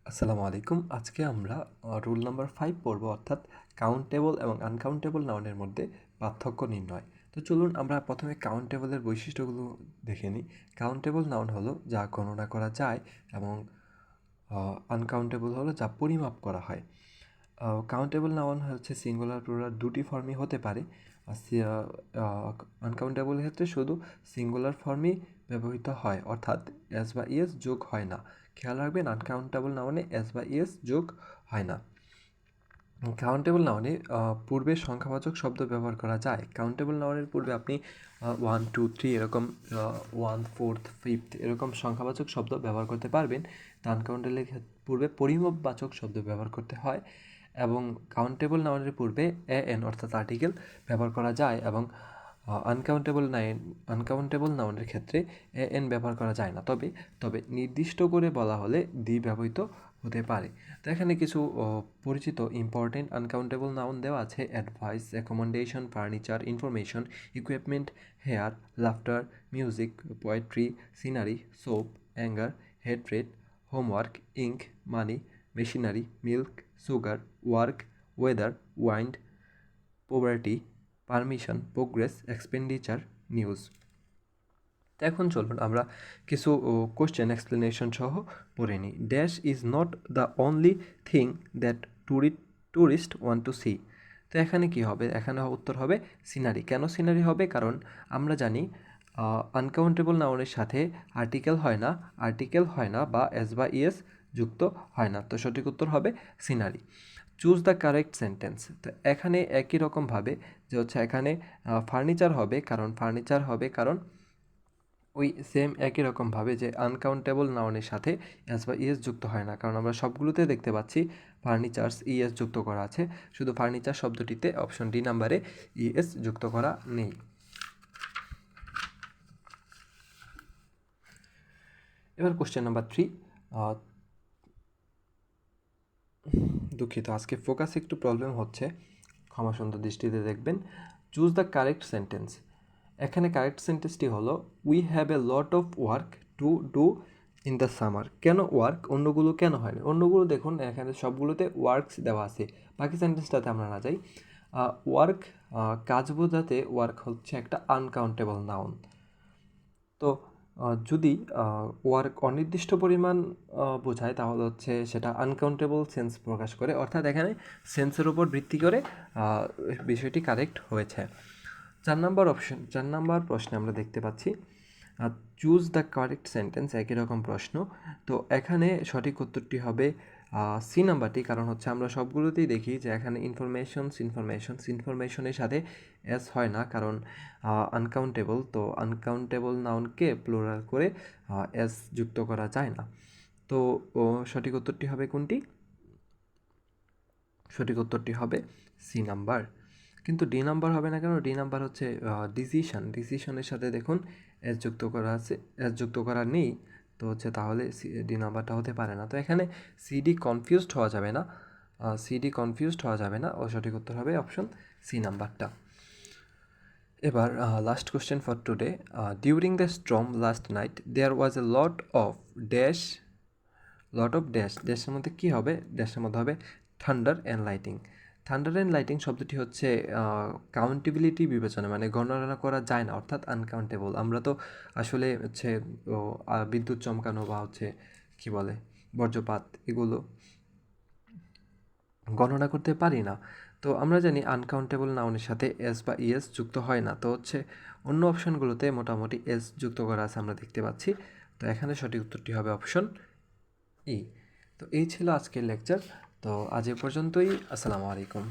আসসালামু আলাইকুম। আজকে আমরা রুল নাম্বার 5 পড়ব, অর্থাৎ কাউন্টেবল এবং আনকাউন্টেবল নাউনের মধ্যে পার্থক্য নির্ণয়। তো চলুন আমরা প্রথমে কাউন্টেবলের বৈশিষ্ট্যগুলো দেখে নিই। কাউন্টেবল নাউন হলো যা গণনা করা যায় এবং আনকাউন্টেবল হলো যা পরিমাপ করা হয়। কাউন্টেবল নাউন হচ্ছে সিঙ্গুলার প্লুরাল দুটি ফর্মই হতে পারে। আনকাউন্টেবলের ক্ষেত্রে শুধু সিঙ্গুলার ফর্মই ব্যবহৃত হয়, অর্থাৎ এস বা ইএস যোগ হয় না। খেয়াল রাখবেন, আনকাউন্টেবল নাউনে এস বা ইএস যোগ হয় না। কাউন্টেবল নাউনে পূর্বে সংখ্যাবাচক শব্দ ব্যবহার করা যায়। কাউন্টেবল নাউনের পূর্বে আপনি 1, 2, 3 এরকম 1, 4, 5 এরকম সংখ্যাবাচক শব্দ ব্যবহার করতে পারবেন। আনকাউন্টেবলের পূর্বে পরিমাপবাচক শব্দ ব্যবহার করতে হয় এবং কাউন্টেবল নাউনের পূর্বে এন অর্থাৎ আর্টিকেল ব্যবহার করা যায় এবং আনকাউন্টেবল নাউনের ক্ষেত্রে এন ব্যবহার করা যায় না। তবে নির্দিষ্ট করে বলা হলে দি ব্যবহৃত হতে পারে। তো এখানে কিছু পরিচিত ইম্পর্টেন্ট আনকাউন্টেবল নাউন দেওয়া আছে: advice, accommodation, furniture, information, equipment, hair, laughter, music, poetry, scenery, soap, anger, hatred, homework, ink, money, machinery, milk, sugar, work, weather, wind, poverty, permission, progress, expenditure, news. তো এখন চলুন আমরা কিছু কোশ্চেন এক্সপ্লেনেশন সহ পড়ে নিই। Dash is not the only thing that tourist want to see. তো এখানে কি হবে? এখানে উত্তর হবে সিনারি। কেন সিনারি হবে? কারণ আমরা জানি আনকাউন্টেবল নাউনের সাথে আর্টিকেল হয় না বা এস বা ইএস যুক্ত হয় না। তো সঠিক উত্তর হবে scenery. Choose the correct sentence. তো এখানে একই রকমভাবে যে হচ্ছে এখানে ফার্নিচার হবে, কারণ ওই সেম একই রকমভাবে যে আনকাউন্টেবল নাউনের সাথে এস বা ইএস যুক্ত হয় না, কারণ আমরা সবগুলোতে দেখতে পাচ্ছি ফার্নিচার্স ইএস যুক্ত করা আছে, শুধু ফার্নিচার শব্দটিতে অপশন ডি নাম্বারে ইএস যুক্ত করা নেই। এবার কোশ্চেন নাম্বার 3। দুঃখিত, আজকে ফোকাস একটু প্রবলেম হচ্ছে, ক্ষমা সুন্দর দৃষ্টিতে দেখবেন। Choose the correct sentence. এখানে কারেক্ট সেন্টেন্সটি হলো we have a lot of work to do in the summer. কেন ওয়ার্ক? অন্যগুলো কেন হয়নি? অন্যগুলো দেখুন এখানে সবগুলোতে ওয়ার্কস দেওয়া আছে, বাকি সেন্টেন্সটাতে আমরা না যাই। ওয়ার্ক কাজ বোঝাতে ওয়ার্ক হচ্ছে একটা আনকাউন্টেবল নাউন। তো যদি ওয়ার্ক অনির্দিষ্ট পরিমাণ বোঝায় তাহলে হচ্ছে সেটা আনকাউন্টেবল সেন্স প্রকাশ করে, অর্থাৎ এখানে সেন্সের উপর ভিত্তি করে বিষয়টি কারেক্ট হয়েছে। 4 নম্বর প্রশ্নে আমরা দেখতে পাচ্ছি চুজ দ্য কারেক্ট সেন্টেন্স, একই রকম প্রশ্ন। তো এখানে সঠিক উত্তরটি হবে সি নাম্বারটি, কারণ হচ্ছে আমরা সবগুলোতেই দেখি যে এখানে ইনফরমেশনের সাথে এস হয় না, কারণ আনকাউন্টেবল, তো আনকাউন্টেবল নাউনকে প্লুরাল করে এস যুক্ত করা যায় না। তো সঠিক উত্তরটি হবে কোনটি? সঠিক উত্তরটি হবে সি নাম্বার। কিন্তু ডি নাম্বার হবে না কেন? ডি নাম্বার হচ্ছে ডিসিশনের সাথে দেখুন এস যুক্ত করা আছে, এস যুক্ত করা নেই, তো হচ্ছে তাহলে ডি নাম্বারটা হতে পারে না। তো এখানে সিডি কনফিউজড হওয়া যাবে না, ও সঠিক উত্তর হবে অপশন সি নাম্বারটা। এবার last question for today. During the storm last night there was a lot of dash. ড্যাশের মধ্যে কী হবে? ড্যাশের মধ্যে হবে থান্ডার অ্যান্ড লাইটিং শব্দটি হচ্ছে কাউন্টেবিলিটি বিবেচনা, মানে গণনা করা যায় না, অর্থাৎ আনকাউন্টেবল। আমরা তো আসলে হচ্ছে বিদ্যুৎ চমকানো বা হচ্ছে কী বলে বজ্রপাত, এগুলো গণনা করতে পারি না। তো আমরা জানি আনকাউন্টেবল নাউনের সাথে এস বা ইএস যুক্ত হয় না, তো হচ্ছে অন্য অপশানগুলোতে মোটামুটি এস যুক্ত করা আছে আমরা দেখতে পাচ্ছি। তো এখানে সঠিক উত্তরটি হবে অপশন ই। তো এই ছিল আজকের লেকচার। তো আজ এ পর্যন্তই। আসসালামু আলাইকুম।